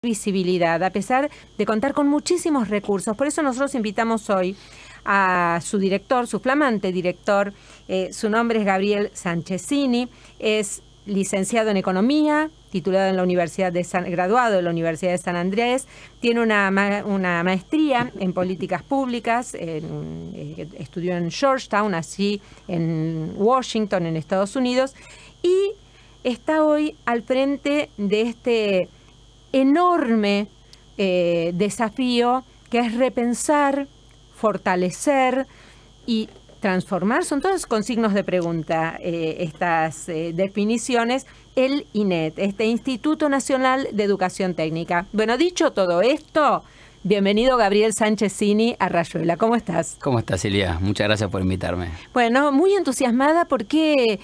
visibilidad, a pesar de contar con muchísimos recursos. Por eso nosotros invitamos hoy a su director, su flamante director. Su nombre es Gabriel Sanchezini, es licenciado en Economía, titulado en la graduado de la Universidad de San Andrés, tiene una maestría en Políticas Públicas, estudió en Georgetown, así en Washington, en Estados Unidos, y está hoy al frente de este enorme desafío que es repensar, fortalecer y transformar, son todos con signos de pregunta estas definiciones, el INET, este Instituto Nacional de Educación Técnica. Bueno, dicho todo esto, bienvenido Gabriel Sanchezini a Rayuela. ¿Cómo estás? ¿Cómo estás, Silvia? Muchas gracias por invitarme. Bueno, muy entusiasmada porque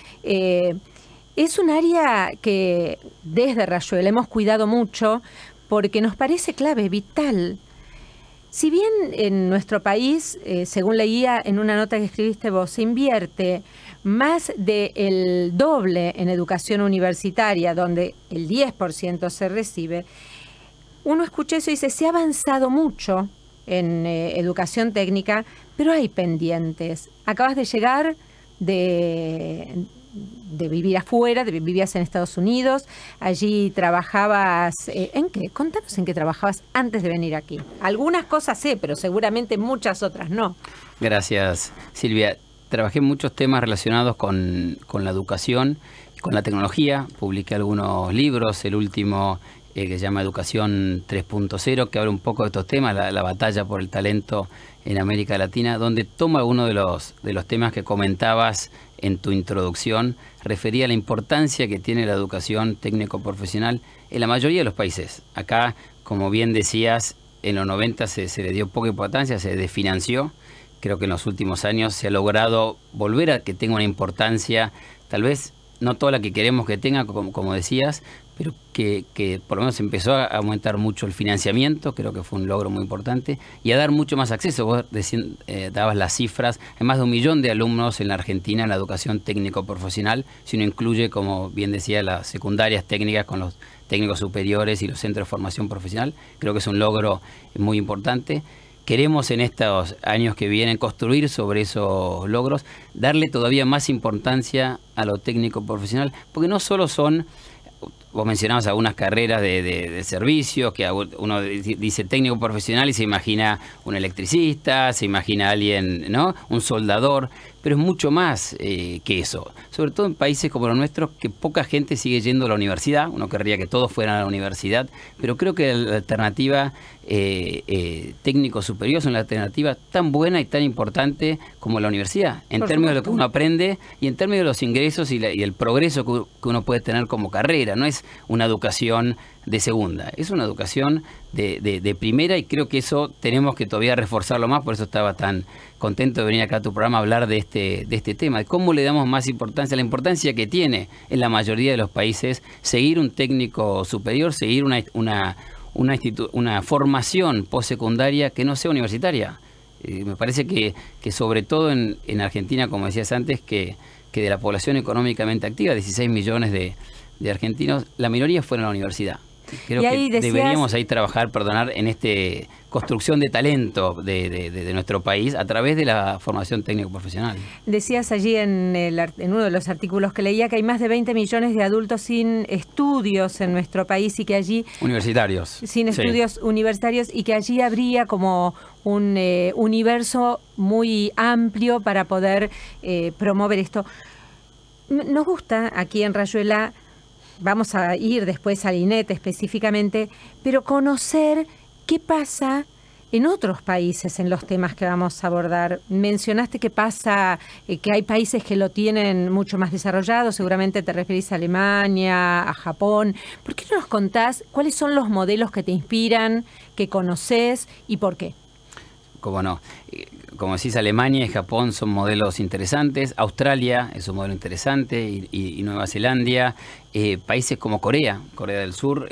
es un área que desde Rayuela hemos cuidado mucho porque nos parece clave, vital. Si bien en nuestro país, según leía en una nota que escribiste vos, se invierte más del doble en educación universitaria, donde el 10% se recibe, uno escucha eso y dice, se ha avanzado mucho en educación técnica, pero hay pendientes. Acabas de llegar de vivir afuera, vivías en Estados Unidos, allí trabajabas, ¿en qué? Contanos en qué trabajabas antes de venir aquí. Algunas cosas sé, pero seguramente muchas otras no. Gracias, Silvia. Trabajé en muchos temas relacionados con la educación y con la tecnología. Publiqué algunos libros, el último que se llama Educación 3.0, que habla un poco de estos temas, la batalla por el talento en América Latina, donde toma uno de los temas que comentabas en tu introducción, refería a la importancia que tiene la educación técnico-profesional en la mayoría de los países. Acá, como bien decías, en los 90 se le dio poca importancia, se desfinanció. Creo que en los últimos años se ha logrado volver a que tenga una importancia, tal vez no toda la que queremos que tenga, como decías, pero que por lo menos empezó a aumentar mucho el financiamiento, creo que fue un logro muy importante, y a dar mucho más acceso. Vos dabas las cifras, hay más de 1 millón de alumnos en la Argentina en la educación técnico-profesional, si uno incluye, como bien decía, las secundarias técnicas con los técnicos superiores y los centros de formación profesional. Creo que es un logro muy importante. Queremos en estos años que vienen construir sobre esos logros, darle todavía más importancia a lo técnico profesional, porque no solo son, vos mencionabas algunas carreras de servicios, que uno dice técnico profesional y se imagina un electricista, se imagina alguien, ¿no? Un soldador, pero es mucho más que eso. Sobre todo en países como los nuestros, que poca gente sigue yendo a la universidad. Uno querría que todos fueran a la universidad, pero creo que la alternativa técnico superior es una alternativa tan buena y tan importante como la universidad, en términos de lo que uno aprende y en términos de los ingresos y el progreso que uno puede tener como carrera. No es una educación de segunda, es una educación de primera, y creo que eso tenemos que todavía reforzarlo más. Por eso estaba tan contento de venir acá a tu programa a hablar de este tema, de cómo le damos más importancia, la importancia que tiene en la mayoría de los países seguir un técnico superior, seguir una formación postsecundaria que no sea universitaria. Me parece que sobre todo en Argentina, como decías antes, que de la población económicamente activa, 16 millones de argentinos, la mayoría fueron a la universidad. Creo que deberíamos ahí trabajar, en esta construcción de talento de nuestro país a través de la formación técnico-profesional. Decías allí en uno de los artículos que leía que hay más de 20 millones de adultos sin estudios en nuestro país y que allí... Universitarios. Sin estudios universitarios, y que allí habría como un universo muy amplio para poder promover esto. Nos gusta aquí en Rayuela, vamos a ir después al INET específicamente, pero conocer qué pasa en otros países en los temas que vamos a abordar. Mencionaste que pasa, que hay países que lo tienen mucho más desarrollado, seguramente te referís a Alemania, a Japón. ¿Por qué no nos contás cuáles son los modelos que te inspiran, que conoces y por qué? Cómo no. Como decís, Alemania y Japón son modelos interesantes. Australia es un modelo interesante y Nueva Zelanda. Países como Corea del Sur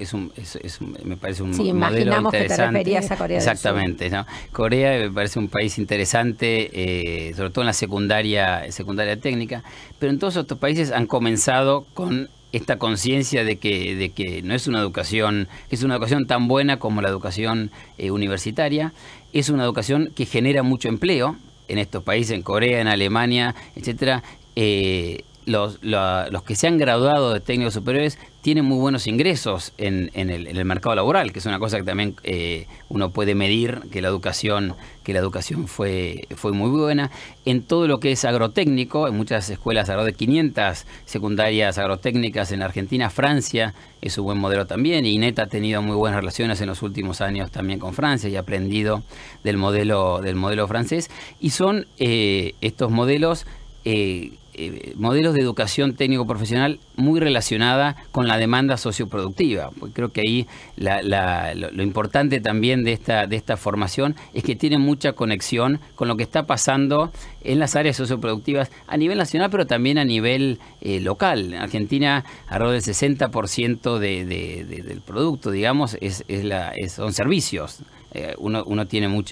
me parece un modelo interesante. Imaginamos que te referías a Corea del Sur. Exactamente, ¿no? Corea me parece un país interesante, sobre todo en la secundaria técnica. Pero en todos estos países han comenzado con esta conciencia de que no es una educación, es una educación tan buena como la educación universitaria, es una educación que genera mucho empleo en estos países, en Corea, en Alemania, etcétera. Los que se han graduado de técnicos superiores tienen muy buenos ingresos en el mercado laboral, que es una cosa que también uno puede medir, que la educación fue muy buena. En todo lo que es agrotécnico, en muchas escuelas, alrededor de 500 secundarias agrotécnicas en Argentina. Francia es un buen modelo también, y INET ha tenido muy buenas relaciones en los últimos años también con Francia y ha aprendido del modelo francés. Y son estos modelos modelos de educación técnico-profesional muy relacionada con la demanda socioproductiva. Porque creo que ahí lo importante también de esta formación es que tiene mucha conexión con lo que está pasando en las áreas socioproductivas a nivel nacional, pero también a nivel local. En Argentina, alrededor del 60% del producto, digamos, son servicios. Uno tiene uno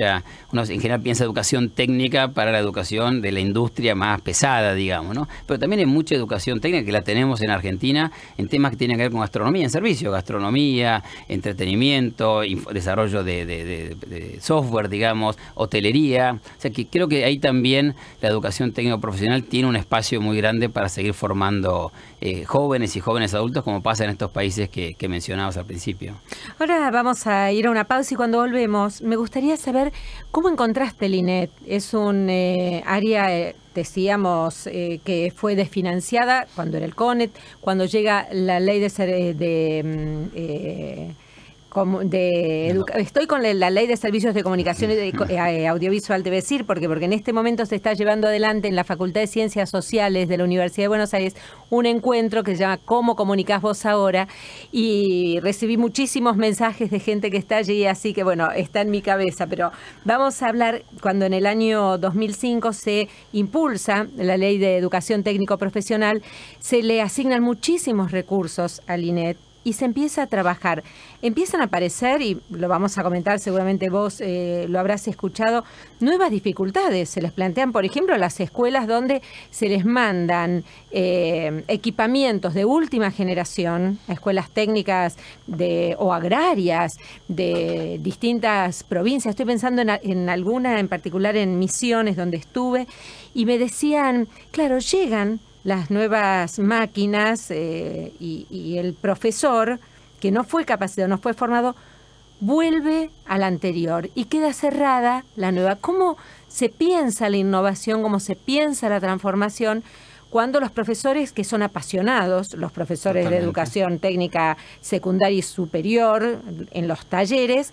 en general piensa educación técnica para la educación de la industria más pesada, digamos, ¿no? Pero también hay mucha educación técnica que la tenemos en Argentina en temas que tienen que ver con gastronomía en servicio, gastronomía, entretenimiento, desarrollo de software, digamos, hotelería. O sea que creo que ahí también la educación técnico profesional tiene un espacio muy grande para seguir formando jóvenes y jóvenes adultos, como pasa en estos países que mencionabas al principio. Ahora vamos a ir a una pausa y cuando volvemos, me gustaría saber cómo encontraste el INET. Es un área, decíamos, que fue desfinanciada cuando era el CONET, cuando llega la ley estoy con la ley de servicios de comunicación audiovisual, debe decir, porque en este momento se está llevando adelante en la Facultad de Ciencias Sociales de la Universidad de Buenos Aires un encuentro que se llama ¿Cómo comunicás vos ahora? Y recibí muchísimos mensajes de gente que está allí, así que bueno, está en mi cabeza, pero vamos a hablar cuando en el año 2005 se impulsa la ley de educación técnico profesional, se le asignan muchísimos recursos al INET y se empieza a trabajar. Empiezan a aparecer, y lo vamos a comentar, seguramente vos lo habrás escuchado, nuevas dificultades. Se les plantean, por ejemplo, las escuelas donde se les mandan equipamientos de última generación, a escuelas técnicas o agrarias de distintas provincias. Estoy pensando en alguna, en particular en Misiones, donde estuve, y me decían, claro, llegan las nuevas máquinas y el profesor, que no fue capacitado, no fue formado, vuelve a la anterior y queda cerrada la nueva. ¿Cómo se piensa la innovación, cómo se piensa la transformación cuando los profesores que son apasionados, los profesores Totalmente. De educación técnica secundaria y superior en los talleres,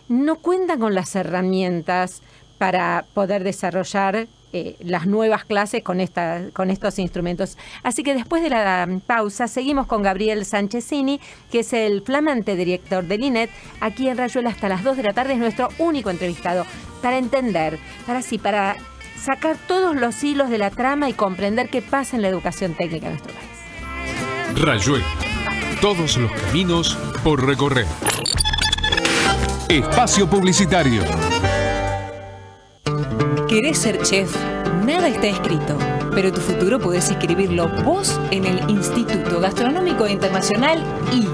no cuentan con las herramientas para poder desarrollar las nuevas clases con estos instrumentos? Así que después de la pausa seguimos con Gabriel Sanchezini, que es el flamante director del INET, aquí en Rayuela hasta las 2 de la tarde, es nuestro único entrevistado, para entender, para sacar todos los hilos de la trama y comprender qué pasa en la educación técnica en nuestro país. Rayuela, todos los caminos por recorrer. Espacio publicitario. ¿Querés ser chef? Nada está escrito, pero tu futuro podés escribirlo vos en el Instituto Gastronómico Internacional IGI.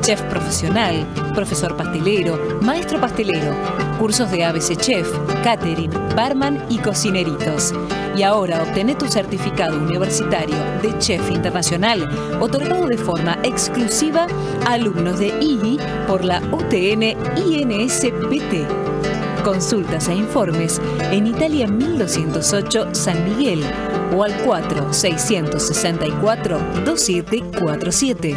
Chef profesional, profesor pastelero, maestro pastelero, cursos de ABC Chef, catering, barman y cocineritos. Y ahora obtené tu certificado universitario de Chef Internacional, otorgado de forma exclusiva a alumnos de IGI por la UTN INSPT. Consultas e informes en Italia 1208 San Miguel o al 4664-2747.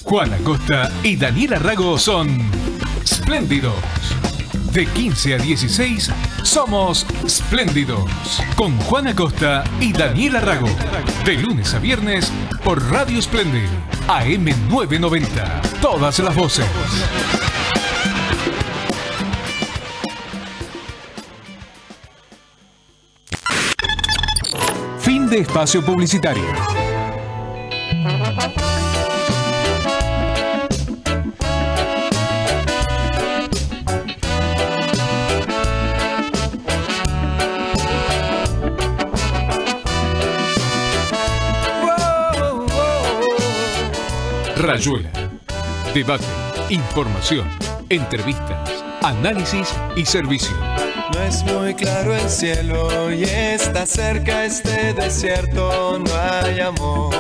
Juan Acosta y Daniela Rago son Spléndidos. De 15 a 16 somos Spléndidos. Con Juan Acosta y Daniela Rago. De lunes a viernes por Radio Splendid. AM 990. Todas las voces. Fin de espacio publicitario. Rayuela. Debate, información, entrevistas, análisis y servicio. No es muy claro el cielo y está cerca este desierto. No hay amor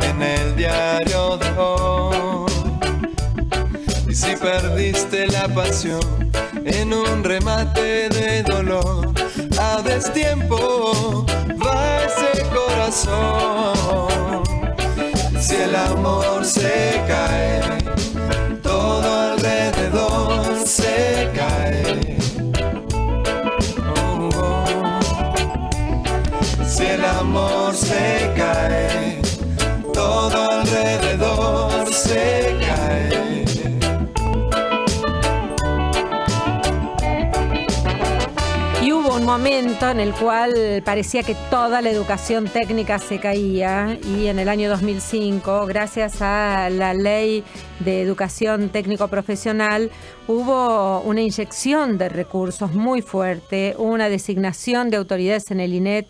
en el diario de hoy. Y si perdiste la pasión en un remate de dolor, a destiempo va ese corazón. Si el amor se cae, todo alrededor se cae. Oh, oh. Si el amor se cae, todo alrededor se cae. Y hubo un momento en el cual parecía que toda la educación técnica se caía, y en el año 2005, gracias a la Ley de Educación Técnico-Profesional, hubo una inyección de recursos muy fuerte, una designación de autoridades en el INET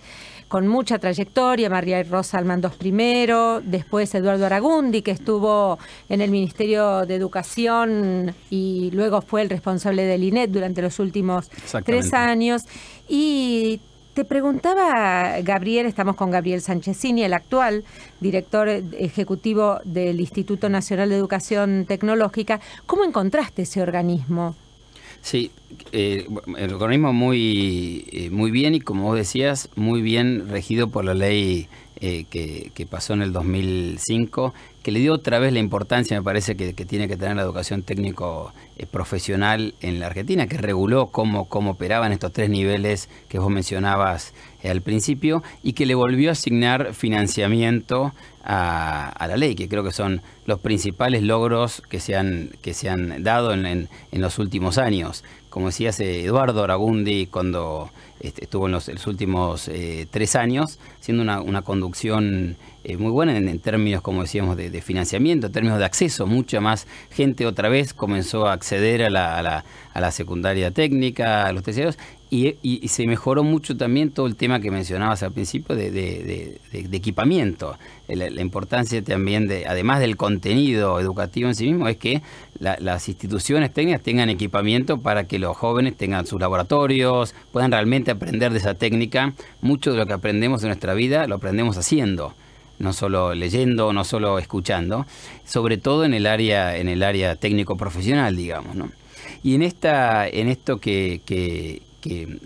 con mucha trayectoria, María Rosa Almandós primero, después Eduardo Aragundi, que estuvo en el Ministerio de Educación y luego fue el responsable del INET durante los últimos 3 años. Y te preguntaba, Gabriel, estamos con Gabriel Sanchesini, el actual director ejecutivo del Instituto Nacional de Educación Tecnológica, ¿cómo encontraste ese organismo? Sí, el organismo muy bien, y como vos decías, muy bien regido por la ley que pasó en el 2005, que le dio otra vez la importancia, me parece, que tiene que tener la educación técnico profesional en la Argentina, que reguló cómo operaban estos 3 niveles que vos mencionabas al principio, y que le volvió a asignar financiamiento a la ley, que creo que son los principales logros que se han dado en los últimos años. Como decías, Eduardo Aragundi, cuando estuvo en los últimos 3 años, haciendo una conducción muy buena en términos, como decíamos, de financiamiento, en términos de acceso. Mucha más gente otra vez comenzó a acceder a la secundaria técnica, a los terciarios, y se mejoró mucho también todo el tema que mencionabas al principio de equipamiento. La importancia también, además del contenido educativo en sí mismo, es que las instituciones técnicas tengan equipamiento para que los jóvenes tengan sus laboratorios, puedan realmente aprender de esa técnica. Mucho de lo que aprendemos en nuestra vida lo aprendemos haciendo, no solo leyendo, no solo escuchando, sobre todo en el área técnico-profesional, digamos, ¿no? Y en esto que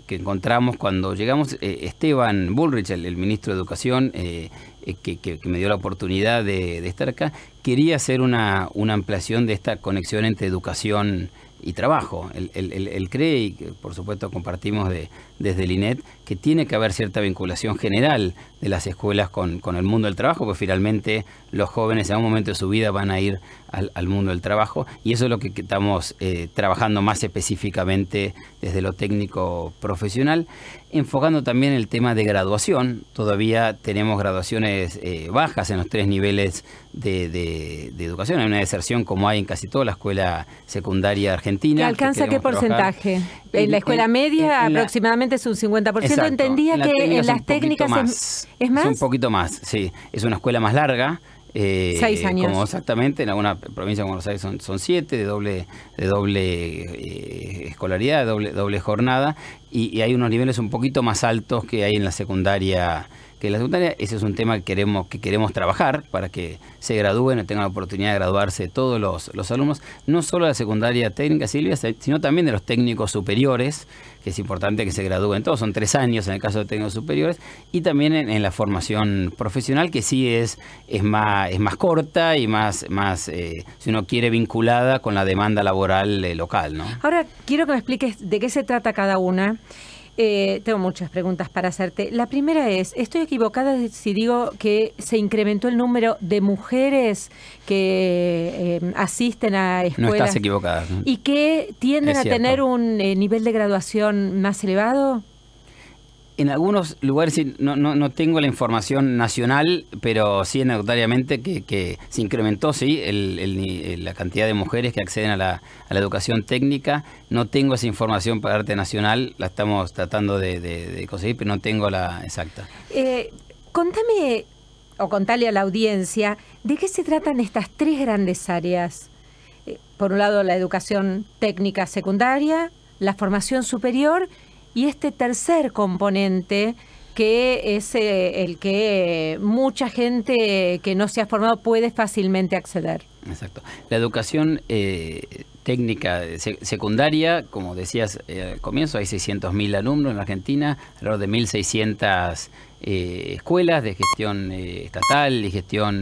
encontramos cuando llegamos, Esteban Bullrich, el ministro de Educación, que me dio la oportunidad de estar acá, quería hacer una ampliación de esta conexión entre educación y trabajo. Él cree, y que por supuesto compartimos desde el INET, que tiene que haber cierta vinculación general de las escuelas con el mundo del trabajo, porque finalmente los jóvenes en un momento de su vida van a ir al mundo del trabajo, y eso es lo que estamos trabajando más específicamente desde lo técnico profesional, enfocando también el tema de graduación. Todavía tenemos graduaciones bajas en los 3 niveles de educación. Hay una deserción, como hay en casi toda la escuela secundaria argentina. ¿Qué alcanza qué porcentaje? En la escuela media aproximadamente es un 50%. Exacto. Entendía que en las técnicas es más. Es un poquito más, sí. Es una escuela más larga. 6 años. Como exactamente, en alguna provincia como Buenos Aires son 7, de doble escolaridad, de doble jornada, y hay unos niveles un poquito más altos que hay en la secundaria. Ese es un tema que queremos trabajar para que se gradúen y tengan la oportunidad de graduarse todos los alumnos, no solo de la secundaria técnica, Silvia, sino también de los técnicos superiores, que es importante que se gradúen todos, son 3 años en el caso de técnicos superiores, y también en la formación profesional, que sí es más corta y más si uno quiere, vinculada con la demanda laboral local, ¿no? Ahora quiero que me expliques de qué se trata cada una. Tengo muchas preguntas para hacerte. La primera es, ¿estoy equivocada si digo que se incrementó el número de mujeres que asisten a escuelas? No estás equivocada. ¿Y que tienden a tener un nivel de graduación más elevado? En algunos lugares no tengo la información nacional, pero sí anecdotariamente que se incrementó, sí, la cantidad de mujeres que acceden a la educación técnica. No tengo esa información para arte nacional, la estamos tratando de conseguir, pero no tengo la exacta. Contame, o contarle a la audiencia de qué se tratan estas tres grandes áreas. Por un lado, la educación técnica secundaria, la formación superior y este tercer componente que es el que mucha gente que no se ha formado puede fácilmente acceder. Exacto. La educación técnica secundaria, como decías al comienzo, hay 600.000 alumnos en la Argentina, alrededor de 1.600 escuelas de gestión estatal y gestión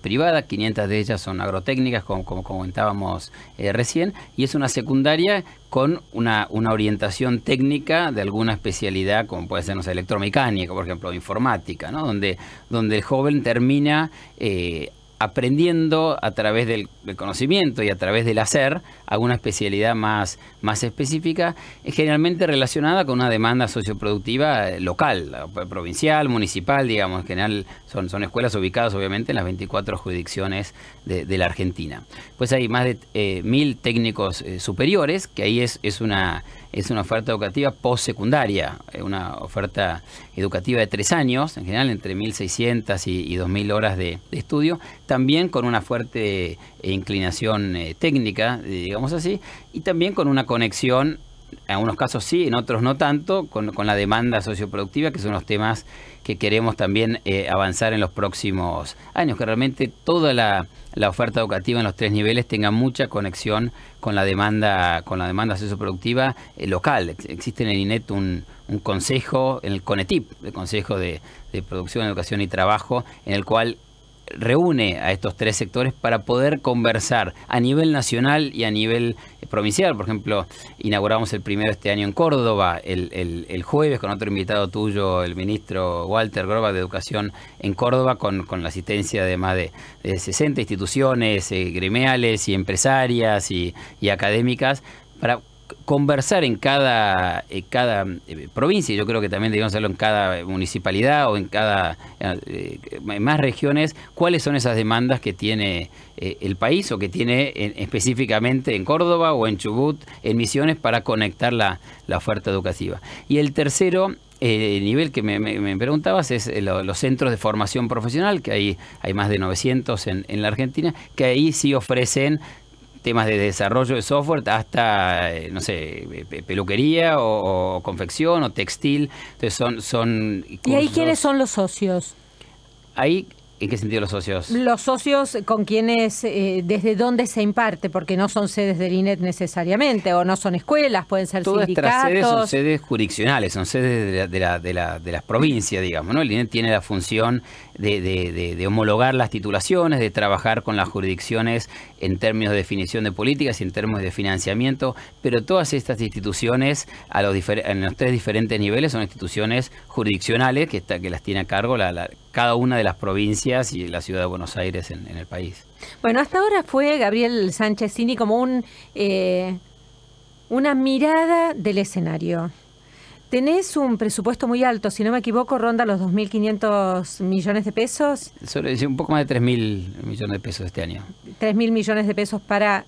privada, 500 de ellas son agrotécnicas, como comentábamos recién, y es una secundaria con una orientación técnica de alguna especialidad, como puede ser, no sé, electromecánica, por ejemplo, informática, ¿no? Donde el joven termina aprendiendo a través del conocimiento y a través del hacer alguna especialidad más específica, generalmente relacionada con una demanda socioproductiva local, provincial, municipal, digamos. En general son escuelas ubicadas obviamente en las 24 jurisdicciones de la Argentina. Pues hay más de 1.000 técnicos superiores, que ahí es una oferta educativa postsecundaria, una oferta educativa de 3 años, en general entre 1.600 y 2.000 horas de estudio, también con una fuerte inclinación técnica, digamos así, y también con una conexión, en algunos casos sí, en otros no tanto, con la demanda socioproductiva, que son los temas que queremos también avanzar en los próximos años, que realmente toda la oferta educativa en los 3 niveles tenga mucha conexión con la demanda socioproductiva local. Existe en el INET un consejo, en el CONETIP, el Consejo de Producción, Educación y Trabajo, en el cual reúne a estos 3 sectores para poder conversar a nivel nacional y a nivel provincial. Por ejemplo, inauguramos el primero este año en Córdoba, el jueves, con otro invitado tuyo, el ministro Walter Groba de Educación en Córdoba, con la asistencia de más de 60 instituciones gremiales y empresarias y académicas, para conversar en cada provincia, y yo creo que también debemos hacerlo en cada municipalidad o en más regiones, cuáles son esas demandas que tiene el país o que tiene específicamente en Córdoba o en Chubut, en Misiones, para conectar la oferta educativa. Y el tercero nivel que me preguntabas es los centros de formación profesional, que hay más de 900 en la Argentina, que ahí sí ofrecen temas de desarrollo de software hasta, no sé, peluquería o confección o textil. Entonces son cursos. ¿Y ahí quiénes son los socios? Ahí, ¿en qué sentido los socios? Los socios con quienes, desde dónde se imparte, porque no son sedes del INET necesariamente, o no son escuelas, pueden ser todas sindicatos. Todas estas sedes son sedes jurisdiccionales, son sedes de las provincias, digamos, ¿no? El INET tiene la función de homologar las titulaciones, de trabajar con las jurisdicciones en términos de definición de políticas y en términos de financiamiento, pero todas estas instituciones en los 3 diferentes niveles son instituciones jurisdiccionales que las tiene a cargo cada una de las provincias y la ciudad de Buenos Aires en el país. Bueno, hasta ahora fue Gabriel Sanchezini como una mirada del escenario. Tenés un presupuesto muy alto, si no me equivoco, ronda los 2.500 millones de pesos. Un poco más de 3.000 millones de pesos este año. 3.000 millones de pesos para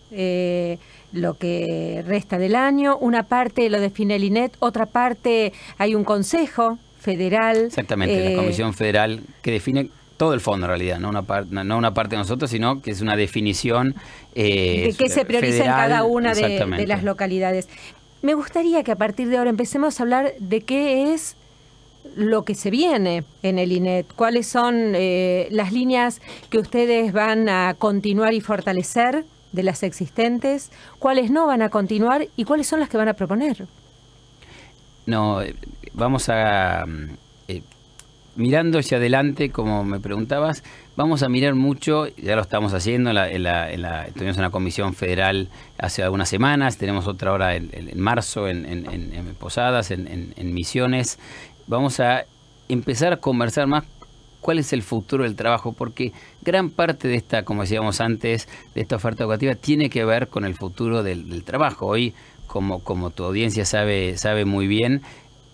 lo que resta del año. Una parte lo define el INET, otra parte hay un consejo federal. Exactamente, la Comisión Federal que define todo el fondo en realidad, no una parte de nosotros, sino que es una definición de qué se prioriza federal, en cada una de las localidades. Me gustaría que a partir de ahora empecemos a hablar de qué es lo que se viene en el INET, cuáles son las líneas que ustedes van a continuar y fortalecer de las existentes, cuáles no van a continuar y cuáles son las que van a proponer. No, vamos a... mirando hacia adelante, como me preguntabas, vamos a mirar mucho, ya lo estamos haciendo, tuvimos una comisión federal hace algunas semanas, tenemos otra ahora en marzo en Posadas, en Misiones. Vamos a empezar a conversar más cuál es el futuro del trabajo, porque gran parte de esta, como decíamos antes, de esta oferta educativa tiene que ver con el futuro del trabajo. Hoy, como tu audiencia sabe muy bien,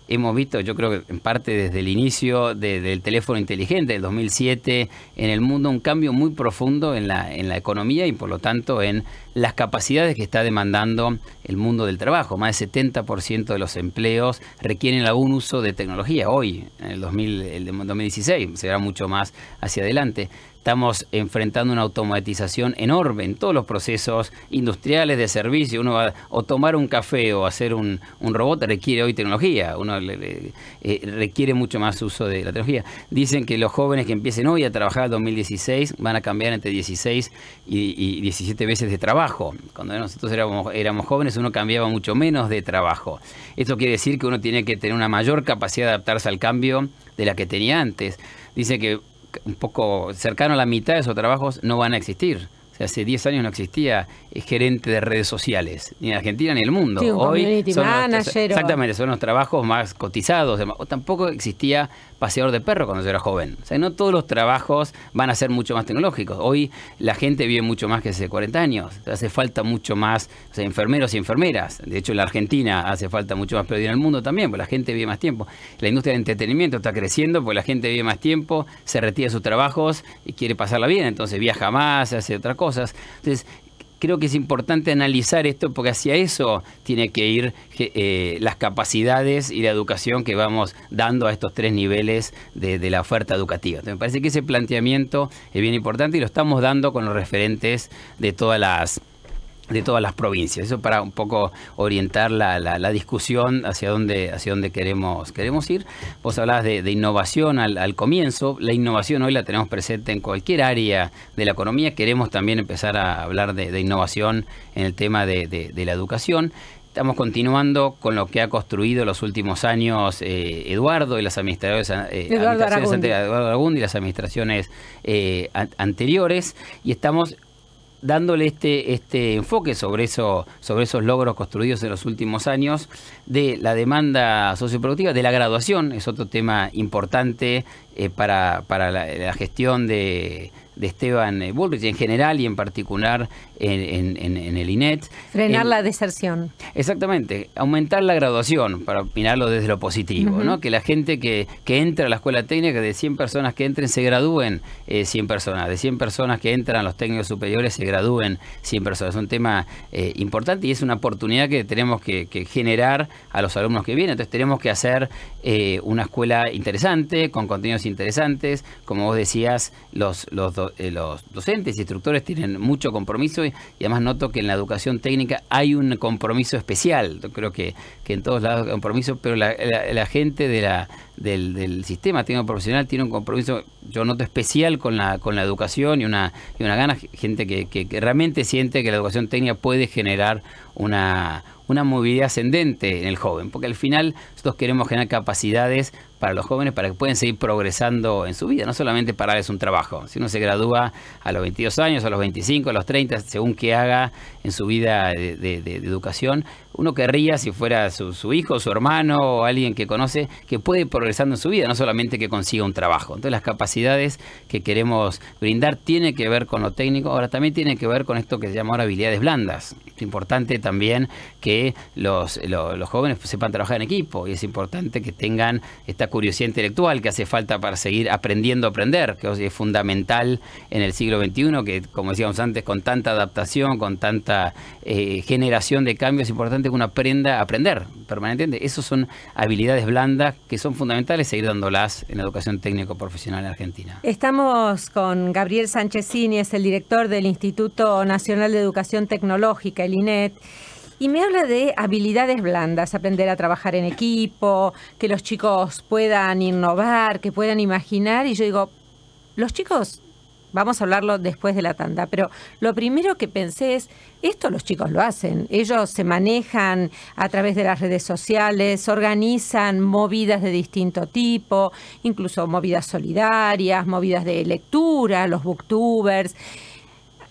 hemos visto, yo creo que en parte desde el inicio del teléfono inteligente del 2007 en el mundo, un cambio muy profundo en la economía y por lo tanto en las capacidades que está demandando el mundo del trabajo. Más del 70% de los empleos requieren algún uso de tecnología. Hoy, en el 2016, se verá mucho más hacia adelante. Estamos enfrentando una automatización enorme en todos los procesos industriales, de servicio. Uno va o tomar un café o hacer un robot requiere hoy tecnología. Uno requiere mucho más uso de la tecnología. Dicen que los jóvenes que empiecen hoy a trabajar en 2016 van a cambiar entre 16 y 17 veces de trabajo. Cuando nosotros éramos jóvenes uno cambiaba mucho menos de trabajo. Esto quiere decir que uno tiene que tener una mayor capacidad de adaptarse al cambio de la que tenía antes. Dice que un poco cercano a la mitad de esos trabajos no van a existir. O sea, hace 10 años no existía gerente de redes sociales, ni en Argentina ni en el mundo. Sí, hoy manager, exactamente, son los trabajos más cotizados. O tampoco existía paseador de perro cuando yo era joven. O sea, no todos los trabajos van a ser mucho más tecnológicos. Hoy la gente vive mucho más que hace 40 años. O sea, hace falta mucho más, o sea, enfermeros y enfermeras. De hecho, en la Argentina hace falta mucho más, pero en el mundo también, porque la gente vive más tiempo. La industria de entretenimiento está creciendo porque la gente vive más tiempo, se retira de sus trabajos y quiere pasarla bien. Entonces viaja más, hace otras cosas. Entonces, creo que es importante analizar esto porque hacia eso tiene que ir las capacidades y la educación que vamos dando a estos 3 niveles de la oferta educativa. Entonces, me parece que ese planteamiento es bien importante y lo estamos dando con los referentes de todas las provincias. Eso para un poco orientar la discusión hacia dónde queremos ir. Vos hablabas de innovación al comienzo. La innovación hoy la tenemos presente en cualquier área de la economía. Queremos también empezar a hablar de innovación en el tema de la educación. Estamos continuando con lo que ha construido los últimos años Eduardo y las Eduardo Aragundi y las administraciones anteriores, y estamos dándole este enfoque sobre esos logros construidos en los últimos años, de la demanda socioproductiva, de la graduación. Es otro tema importante para la gestión de Esteban Bullrich en general y en particular en el INET. Frenar la deserción. Exactamente, aumentar la graduación, para mirarlo desde lo positivo, ¿no? Que la gente que entra a la escuela técnica, de 100 personas que entren, se gradúen 100 personas. De 100 personas que entran a los técnicos superiores, se gradúen 100 personas. Es un tema importante y es una oportunidad que tenemos que generar a los alumnos que vienen. Entonces tenemos que hacer una escuela interesante, con contenidos interesantes. Como vos decías, los docentes y instructores tienen mucho compromiso y además noto que en la educación técnica hay un compromiso especial. Yo creo que en todos lados hay compromiso, pero la gente del sistema técnico profesional tiene un compromiso, yo noto, especial con la educación y una gana, gente que realmente siente que la educación técnica puede generar una movilidad ascendente en el joven, porque al final nosotros queremos generar capacidades para los jóvenes para que puedan seguir progresando en su vida, no solamente para darles un trabajo. Si uno se gradúa a los 22 años, a los 25, a los 30, según qué haga en su vida de educación, uno querría, si fuera su hijo, su hermano o alguien que conoce, que puede ir progresando en su vida, no solamente que consiga un trabajo. Entonces las capacidades que queremos brindar tienen que ver con lo técnico, ahora también tienen que ver con esto que se llama ahora habilidades blandas. Es importante también que los jóvenes sepan trabajar en equipo y es importante que tengan esta curiosidad intelectual que hace falta para seguir aprendiendo a aprender, que es fundamental en el siglo XXI, que como decíamos antes, con tanta adaptación, con tanta generación de cambios, es importante que uno aprenda a aprender permanentemente. Esas son habilidades blandas que son fundamentales seguir dándolas en la educación técnico-profesional en Argentina. Estamos con Gabriel Sanchesini, es el director del Instituto Nacional de Educación Tecnológica, el INET. Y me habla de habilidades blandas, aprender a trabajar en equipo, que los chicos puedan innovar, que puedan imaginar. Y yo digo, los chicos, vamos a hablarlo después de la tanda, pero lo primero que pensé es, esto los chicos lo hacen. Ellos se manejan a través de las redes sociales, organizan movidas de distinto tipo, incluso movidas solidarias, movidas de lectura, los booktubers.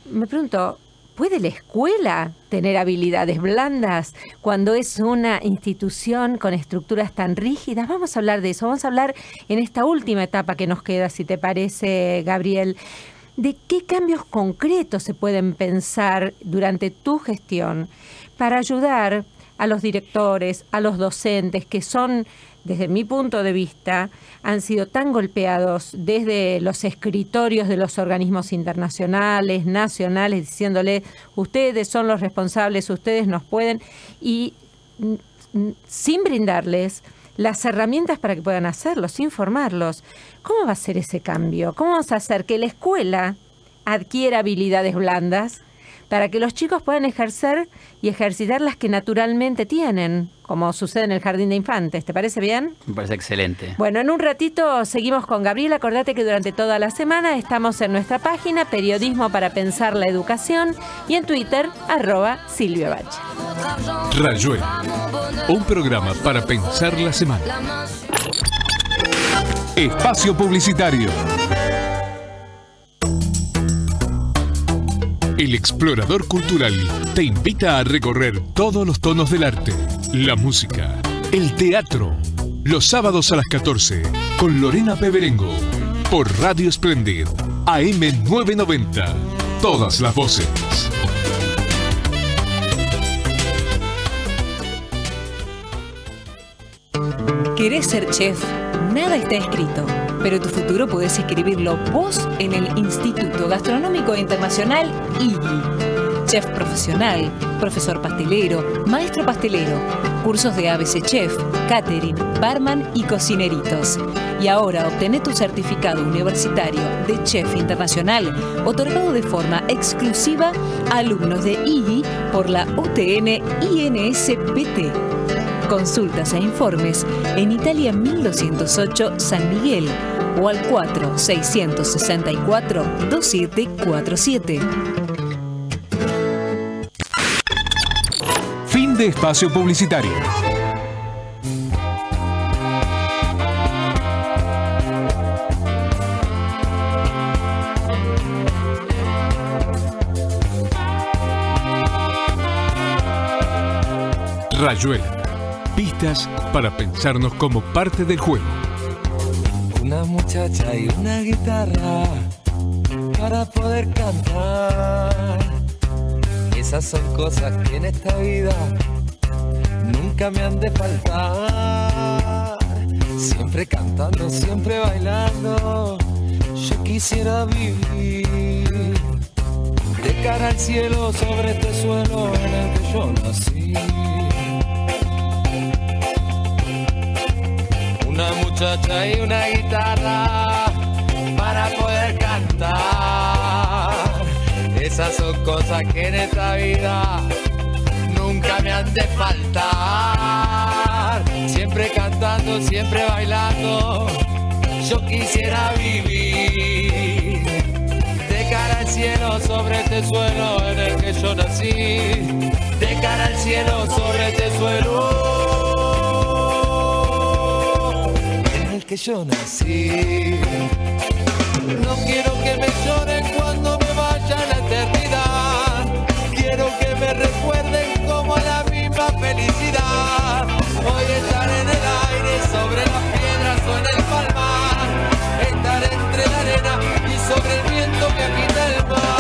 Me pregunto, ¿puede la escuela tener habilidades blandas cuando es una institución con estructuras tan rígidas? Vamos a hablar de eso, vamos a hablar en esta última etapa que nos queda, si te parece, Gabriel, de qué cambios concretos se pueden pensar durante tu gestión para ayudar a los directores, a los docentes, que son desde mi punto de vista, han sido tan golpeados desde los escritorios de los organismos internacionales, nacionales, diciéndole, ustedes son los responsables, ustedes nos pueden, y sin brindarles las herramientas para que puedan hacerlo, sin formarlos. ¿Cómo va a ser ese cambio? ¿Cómo vamos a hacer que la escuela adquiera habilidades blandas para que los chicos puedan ejercer y ejercitar las que naturalmente tienen, como sucede en el jardín de infantes? ¿Te parece bien? Me parece excelente. Bueno, en un ratito seguimos con Gabriel. Acordate que durante toda la semana estamos en nuestra página Periodismo para Pensar la Educación y en Twitter, @SilviaBacha. Rayuela, un programa para pensar la semana. Espacio publicitario. El Explorador Cultural te invita a recorrer todos los tonos del arte, la música, el teatro, los sábados a las 14, con Lorena Peberengo, por Radio Splendid, AM 990, todas las voces. ¿Querés ser chef? Nada está escrito, pero tu futuro podés escribirlo vos en el Instituto Gastronómico Internacional IGI. Chef profesional, profesor pastelero, maestro pastelero, cursos de ABC Chef, catering, barman y cocineritos. Y ahora obtené tu certificado universitario de Chef Internacional, otorgado de forma exclusiva a alumnos de IGI por la UTN INSPT. Consultas e informes en Italia 1208 San Miguel o al 4664-2747. Fin de espacio publicitario. Rayuela. Pistas para pensarnos como parte del juego. Una muchacha y una guitarra para poder cantar. Esas son cosas que en esta vida nunca me han de faltar. Siempre cantando, siempre bailando, yo quisiera vivir de cara al cielo sobre este suelo en el que yo nací. Una muchacha y una guitarra para poder cantar. Esas son cosas que en esta vida nunca me han de faltar. Siempre cantando, siempre bailando, yo quisiera vivir de cara al cielo sobre este suelo en el que yo nací. De cara al cielo sobre este suelo que yo nací. No quiero que me lloren cuando me vaya a la eternidad. Quiero que me recuerden como la misma felicidad. Hoy estar en el aire, sobre las piedras o en el palmar. Estar entre la arena y sobre el viento que agita el mar.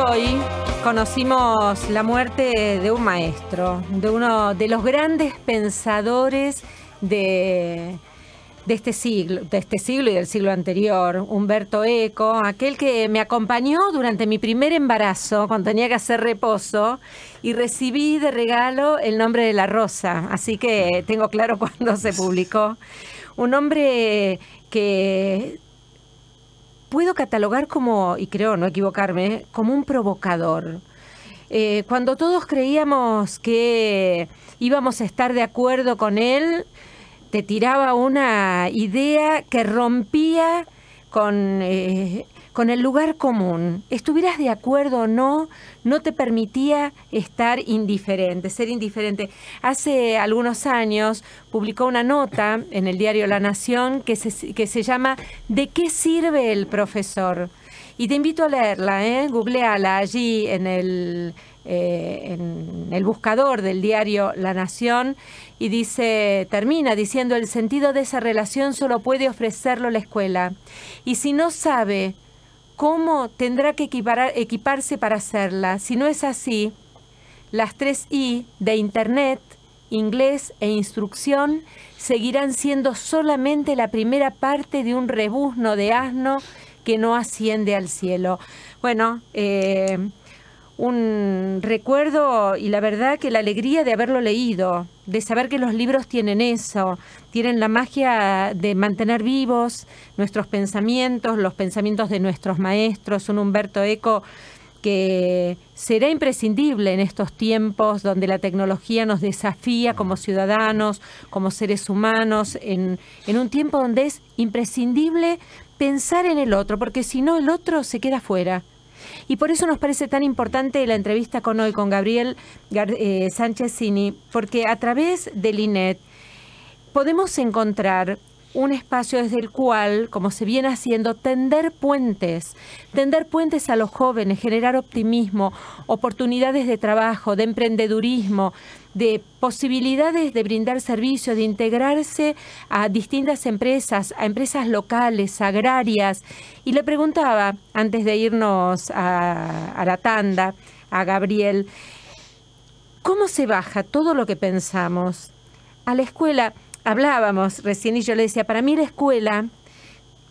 Hoy conocimos la muerte de un maestro, de uno de los grandes pensadores de este siglo y del siglo anterior, Umberto Eco, aquel que me acompañó durante mi primer embarazo, cuando tenía que hacer reposo, y recibí de regalo El nombre de la rosa, así que tengo claro cuándo se publicó. Un hombre que puedo catalogar como, y creo no equivocarme, como un provocador. Cuando todos creíamos que íbamos a estar de acuerdo con él, te tiraba una idea que rompía con el lugar común. Estuvieras de acuerdo o no, no te permitía estar indiferente, ser indiferente. Hace algunos años publicó una nota en el diario La Nación que se llama ¿De qué sirve el profesor? Y te invito a leerla, googleala allí en en el buscador del diario La Nación, y termina diciendo: el sentido de esa relación solo puede ofrecerlo la escuela, y si no sabe cómo, tendrá que equiparse para hacerla. Si no es así, las 3 I de Internet, inglés e instrucción seguirán siendo solamente la primera parte de un rebuzno de asno que no asciende al cielo. Bueno, un recuerdo, y la verdad que la alegría de haberlo leído, de saber que los libros tienen eso, tienen la magia de mantener vivos nuestros pensamientos, los pensamientos de nuestros maestros. Un Umberto Eco que será imprescindible en estos tiempos donde la tecnología nos desafía como ciudadanos, como seres humanos, en un tiempo donde es imprescindible pensar en el otro, porque si no, el otro se queda fuera. Y por eso nos parece tan importante la entrevista con Gabriel Sanchezini, porque a través del INET podemos encontrar un espacio desde el cual, como se viene haciendo, tender puentes a los jóvenes, generar optimismo, oportunidades de trabajo, de emprendedurismo, de posibilidades de brindar servicios, de integrarse a distintas empresas, a empresas locales, agrarias. Y le preguntaba, antes de irnos a la tanda, a Gabriel, ¿cómo se baja todo lo que pensamos a la escuela? Hablábamos recién y yo le decía, para mí la escuela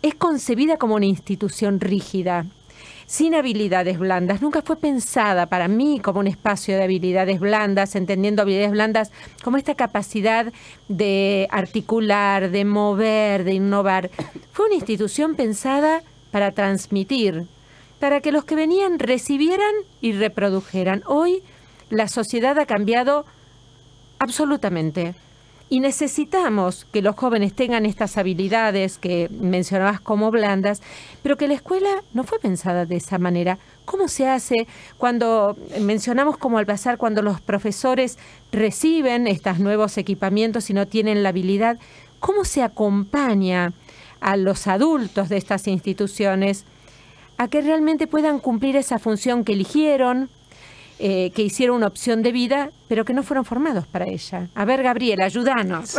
es concebida como una institución rígida, sin habilidades blandas. Nunca fue pensada para mí como un espacio de habilidades blandas, entendiendo habilidades blandas como esta capacidad de articular, de mover, de innovar. Fue una institución pensada para transmitir, para que los que venían recibieran y reprodujeran. Hoy la sociedad ha cambiado absolutamente. Y necesitamos que los jóvenes tengan estas habilidades que mencionabas como blandas, pero que la escuela no fue pensada de esa manera. ¿Cómo se hace cuando mencionamos, como al pasar, cuando los profesores reciben estos nuevos equipamientos y no tienen la habilidad? ¿Cómo se acompaña a los adultos de estas instituciones a que realmente puedan cumplir esa función que eligieron, que hicieron una opción de vida, pero que no fueron formados para ella? A ver, Gabriel, ayúdanos.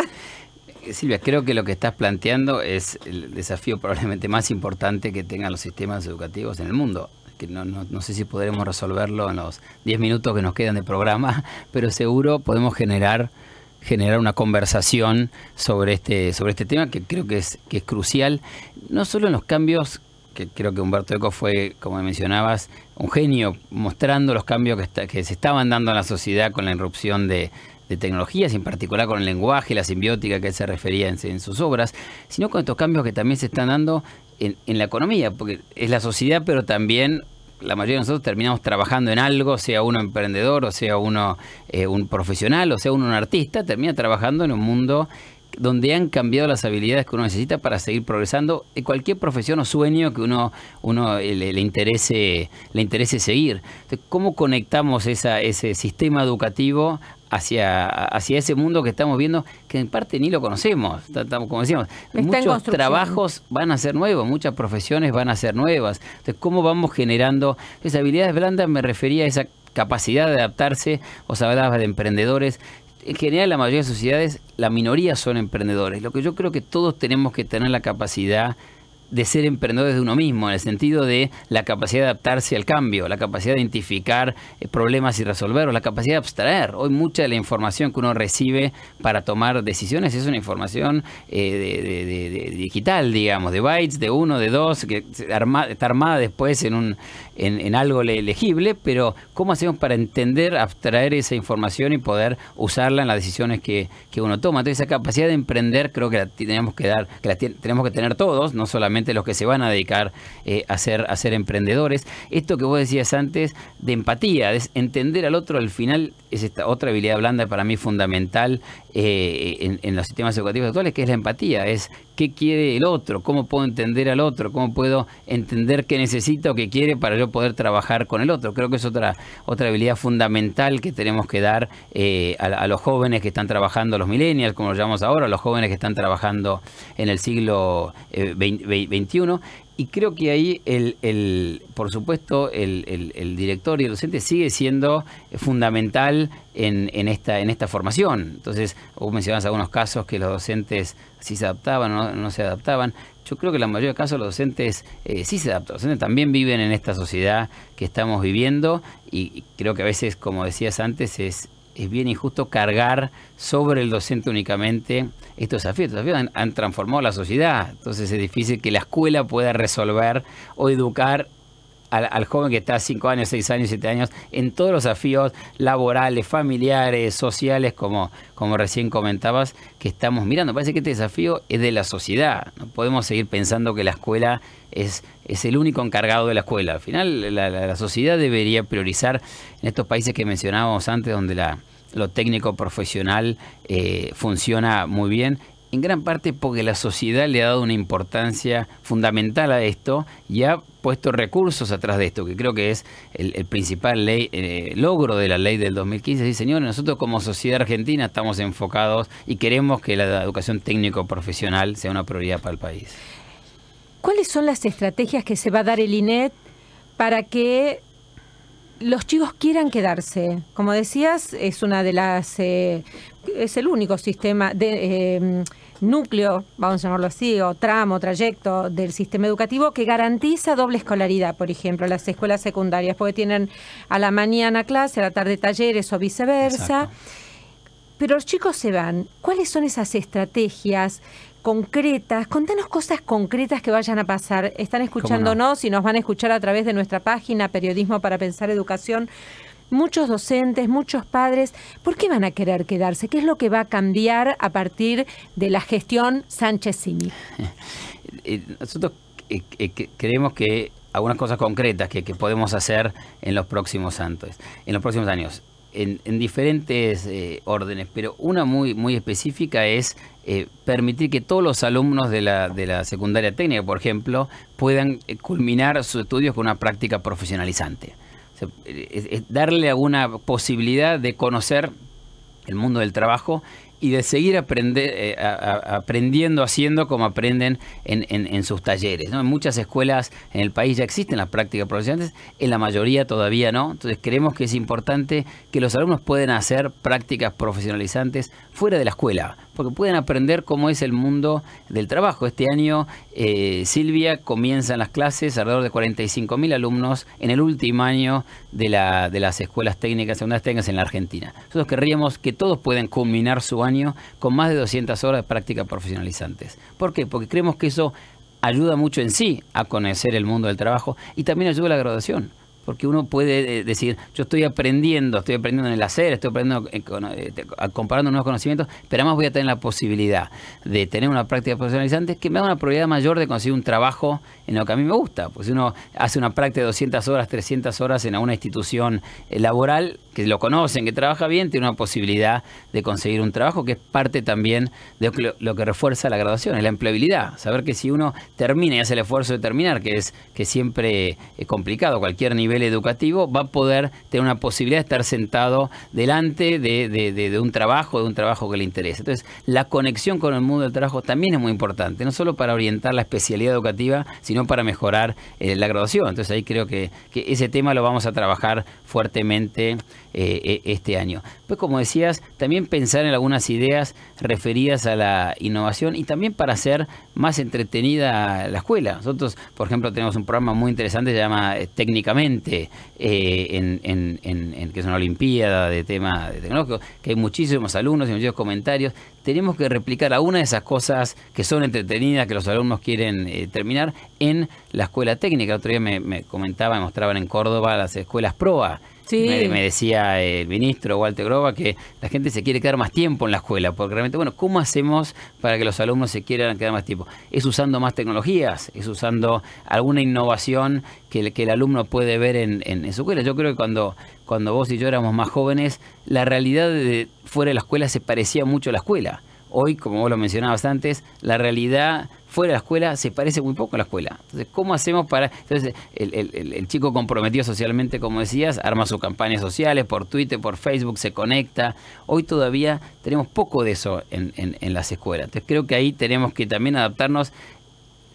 Silvia, creo que lo que estás planteando es el desafío probablemente más importante que tengan los sistemas educativos en el mundo. Que no sé si podremos resolverlo en los 10 minutos que nos quedan de programa, pero seguro podemos generar una conversación sobre este tema, que creo que es crucial, no solo en los cambios, que creo que Umberto Eco fue, como mencionabas, un genio mostrando los cambios que se estaban dando en la sociedad con la irrupción de tecnologías, en particular con el lenguaje, la simbiótica que él se refería en sus obras, sino con estos cambios que también se están dando en la economía, porque es la sociedad, pero también la mayoría de nosotros terminamos trabajando en algo, sea uno emprendedor, o sea uno un profesional, o sea uno un artista, termina trabajando en un mundo donde han cambiado las habilidades que uno necesita para seguir progresando en cualquier profesión o sueño que uno le interese seguir. Entonces, ¿cómo conectamos ese sistema educativo hacia ese mundo que estamos viendo, que en parte ni lo conocemos? Como decíamos, muchos trabajos van a ser nuevos, muchas profesiones van a ser nuevas. Entonces, ¿cómo vamos generando esas habilidades blandas? Me refería a esa capacidad de adaptarse. Vos hablabas de emprendedores. En general, la mayoría de sociedades, la minoría son emprendedores. Lo que yo creo que todos tenemos que tener la capacidad de ser emprendedores de uno mismo, en el sentido de la capacidad de adaptarse al cambio, la capacidad de identificar problemas y resolverlos, la capacidad de abstraer. Hoy mucha de la información que uno recibe para tomar decisiones es una información digital, digamos, de bytes, de 1, de 2, que está armada después en algo legible, pero ¿cómo hacemos para entender, abstraer esa información y poder usarla en las decisiones que uno toma? Entonces, esa capacidad de emprender creo que tenemos que tener todos, no solamente los que se van a dedicar a ser emprendedores. Esto que vos decías antes de empatía, de entender al otro, al final es esta otra habilidad blanda para mí fundamental en los sistemas educativos actuales, que es la empatía. Es qué quiere el otro, cómo puedo entender al otro, cómo puedo entender qué necesita o qué quiere para yo poder trabajar con el otro. Creo que es otra habilidad fundamental que tenemos que dar a los jóvenes que están trabajando, los millennials, como los llamamos ahora, los jóvenes que están trabajando en el siglo XXI. Y creo que ahí, por supuesto, el director y el docente sigue siendo fundamental en esta formación. Entonces, vos mencionabas algunos casos que los docentes sí se adaptaban o no se adaptaban. Yo creo que en la mayoría de casos los docentes sí se adaptan. Los docentes también viven en esta sociedad que estamos viviendo y creo que a veces, como decías antes, es bien injusto cargar sobre el docente únicamente estos desafíos. Estos desafíos han transformado la sociedad. Entonces es difícil que la escuela pueda resolver o educar al joven que está a 5 años, 6 años, 7 años, en todos los desafíos laborales, familiares, sociales, como recién comentabas, que estamos mirando. Parece que este desafío es de la sociedad. No podemos seguir pensando que la escuela es el único encargado de la escuela. Al final, la sociedad debería priorizar en estos países que mencionábamos antes, donde lo técnico profesional funciona muy bien, en gran parte porque la sociedad le ha dado una importancia fundamental a esto y ha puesto recursos atrás de esto, que creo que es el principal logro de la ley del 2015. Sí, señores, nosotros como sociedad argentina estamos enfocados y queremos que la educación técnico-profesional sea una prioridad para el país. ¿Cuáles son las estrategias que se va a dar el INET para que los chicos quieran quedarse? Como decías, es una de las es el único sistema de núcleo, vamos a llamarlo así, o tramo, trayecto del sistema educativo que garantiza doble escolaridad, por ejemplo, las escuelas secundarias, porque tienen a la mañana clase, a la tarde talleres o viceversa. Exacto. Pero los chicos se van. ¿Cuáles son esas estrategias concretas? Contanos cosas concretas que vayan a pasar. Están escuchándonos y nos van a escuchar a través de nuestra página Periodismo para Pensar Educación. Muchos docentes, muchos padres. ¿Por qué van a querer quedarse? ¿Qué es lo que va a cambiar a partir de la gestión Sanchezini? Nosotros creemos que algunas cosas concretas que podemos hacer en los próximos años. En diferentes órdenes, pero una muy específica es permitir que todos los alumnos de la secundaria técnica, por ejemplo, puedan culminar sus estudios con una práctica profesionalizante. O sea, es darle alguna posibilidad de conocer el mundo del trabajo y de seguir aprendiendo, haciendo como aprenden en sus talleres, ¿no? En muchas escuelas en el país ya existen las prácticas profesionales, en la mayoría todavía no. Entonces creemos que es importante que los alumnos puedan hacer prácticas profesionalizantes fuera de la escuela, porque pueden aprender cómo es el mundo del trabajo. Este año, Silvia, comienzan las clases, alrededor de 45.000 alumnos en el último año de las escuelas técnicas, secundarias técnicas en la Argentina. Nosotros querríamos que todos puedan culminar su año con más de 200 horas de prácticas profesionalizantes. ¿Por qué? Porque creemos que eso ayuda mucho en sí a conocer el mundo del trabajo y también ayuda a la graduación. Porque uno puede decir, yo estoy aprendiendo en el hacer, estoy aprendiendo, comparando nuevos conocimientos, pero además voy a tener la posibilidad de tener una práctica profesionalizante que me da una probabilidad mayor de conseguir un trabajo en lo que a mí me gusta. Pues si uno hace una práctica de 200 horas, 300 horas en alguna institución laboral, que lo conocen, que trabaja bien, tiene una posibilidad de conseguir un trabajo, que es parte también de lo que refuerza la graduación, es la empleabilidad. Saber que si uno termina y hace el esfuerzo de terminar, que siempre es complicado, cualquier nivel educativo, va a poder tener una posibilidad de estar sentado delante de un trabajo que le interesa. Entonces, la conexión con el mundo del trabajo también es muy importante, no solo para orientar la especialidad educativa, sino para mejorar la graduación. Entonces, ahí creo que ese tema lo vamos a trabajar fuertemente este año. Pues, como decías, también pensar en algunas ideas referidas a la innovación y también para hacer más entretenida la escuela. Nosotros, por ejemplo, tenemos un programa muy interesante que se llama Técnicamente, que es una olimpiada de tema tecnológico, que hay muchísimos alumnos y muchos comentarios. Tenemos que replicar algunas de esas cosas que son entretenidas, que los alumnos quieren terminar en la escuela técnica. El otro día me mostraban en Córdoba las escuelas PROA. Sí. Me decía el ministro Walter Groba que la gente se quiere quedar más tiempo en la escuela, porque realmente, bueno, ¿cómo hacemos para que los alumnos se quieran quedar más tiempo? Es usando más tecnologías, es usando alguna innovación que el alumno puede ver en su escuela. Yo creo que cuando vos y yo éramos más jóvenes, la realidad de fuera de la escuela se parecía mucho a la escuela. Hoy, como vos lo mencionabas antes, la realidad fuera de la escuela se parece muy poco a la escuela. Entonces, ¿cómo hacemos para...? Entonces, el chico comprometido socialmente, como decías, arma sus campañas sociales por Twitter, por Facebook, se conecta. Hoy todavía tenemos poco de eso en las escuelas. Entonces, creo que ahí tenemos que también adaptarnos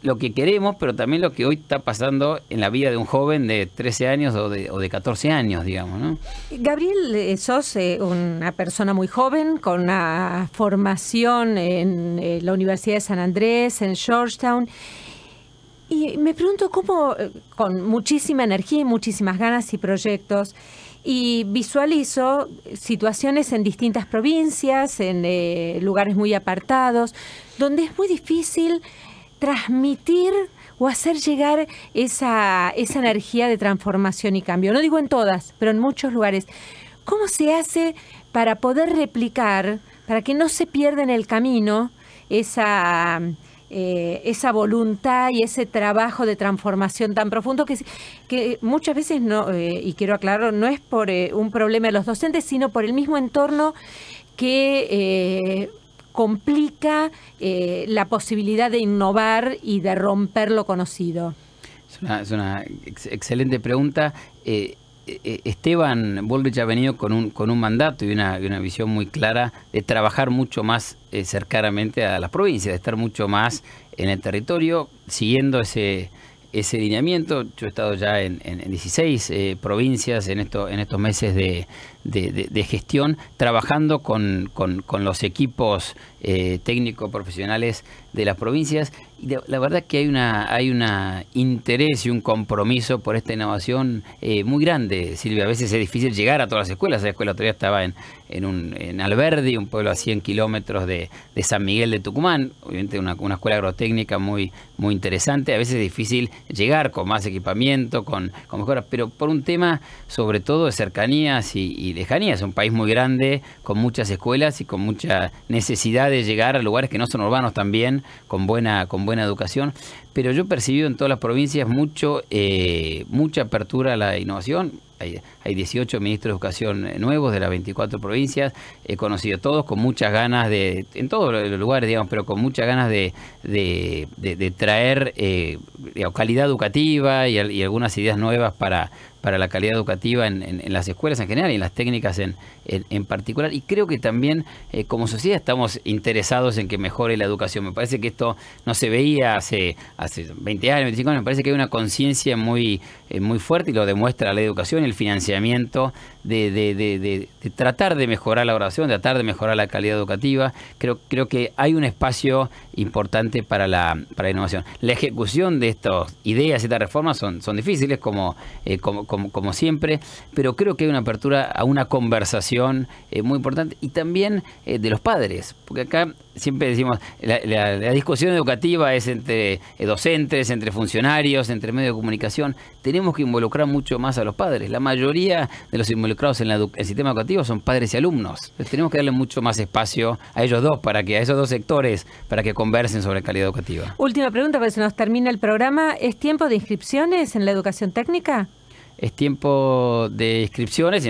lo que queremos, pero también lo que hoy está pasando en la vida de un joven de 13 años o de 14 años, digamos, ¿no? Gabriel, sos una persona muy joven, con una formación en la Universidad de San Andrés, en Georgetown. Y me pregunto cómo, con muchísima energía y muchísimas ganas y proyectos, y visualizo situaciones en distintas provincias, en lugares muy apartados, donde es muy difícil transmitir o hacer llegar esa energía de transformación y cambio. No digo en todas, pero en muchos lugares. ¿Cómo se hace para poder replicar, para que no se pierda en el camino esa voluntad y ese trabajo de transformación tan profundo que muchas veces, no, y quiero aclarar, no es por un problema de los docentes, sino por el mismo entorno que complica la posibilidad de innovar y de romper lo conocido? Es una excelente pregunta. Esteban Bullrich ha venido con un mandato y una visión muy clara de trabajar mucho más cercanamente a las provincias, de estar mucho más en el territorio, siguiendo ese lineamiento. Yo he estado ya en 16 provincias en estos meses de gestión, trabajando con los equipos técnicos profesionales de las provincias, y la verdad que hay un interés y un compromiso por esta innovación muy grande, Silvia. A veces es difícil llegar a todas las escuelas. La escuela todavía estaba en Alberdi, un pueblo a 100 kilómetros de San Miguel de Tucumán, obviamente una escuela agrotécnica muy interesante. A veces es difícil llegar con más equipamiento, con mejoras, pero por un tema sobre todo de cercanías y lejanías. Es un país muy grande, con muchas escuelas y con mucha necesidad de llegar a lugares que no son urbanos también, con buena educación. Pero yo he percibido en todas las provincias mucha apertura a la innovación. Hay 18 ministros de educación nuevos de las 24 provincias. He conocido todos con muchas ganas en todos los lugares, digamos, pero con muchas ganas de traer calidad educativa y algunas ideas nuevas para la calidad educativa en las escuelas en general y en las técnicas en particular. Y creo que también como sociedad estamos interesados en que mejore la educación. Me parece que esto no se veía hace 20 años, 25 años. Me parece que hay una conciencia muy fuerte, y lo demuestra la educación y el financiamiento de tratar de mejorar la educación, de tratar de mejorar la calidad educativa. Creo que hay un espacio importante para la innovación. La ejecución de estas ideas y estas reformas son difíciles, como siempre, pero creo que hay una apertura a una conversación muy importante, y también de los padres, porque acá siempre decimos, la discusión educativa es entre docentes, entre funcionarios, entre medios de comunicación. Tenemos que involucrar mucho más a los padres. La mayoría de los involucrados en el sistema educativo son padres y alumnos. Entonces, tenemos que darle mucho más espacio a ellos dos, a esos dos sectores, para que conversen sobre calidad educativa. Última pregunta, porque se nos termina el programa. ¿Es tiempo de inscripciones en la educación técnica? Es tiempo de inscripciones.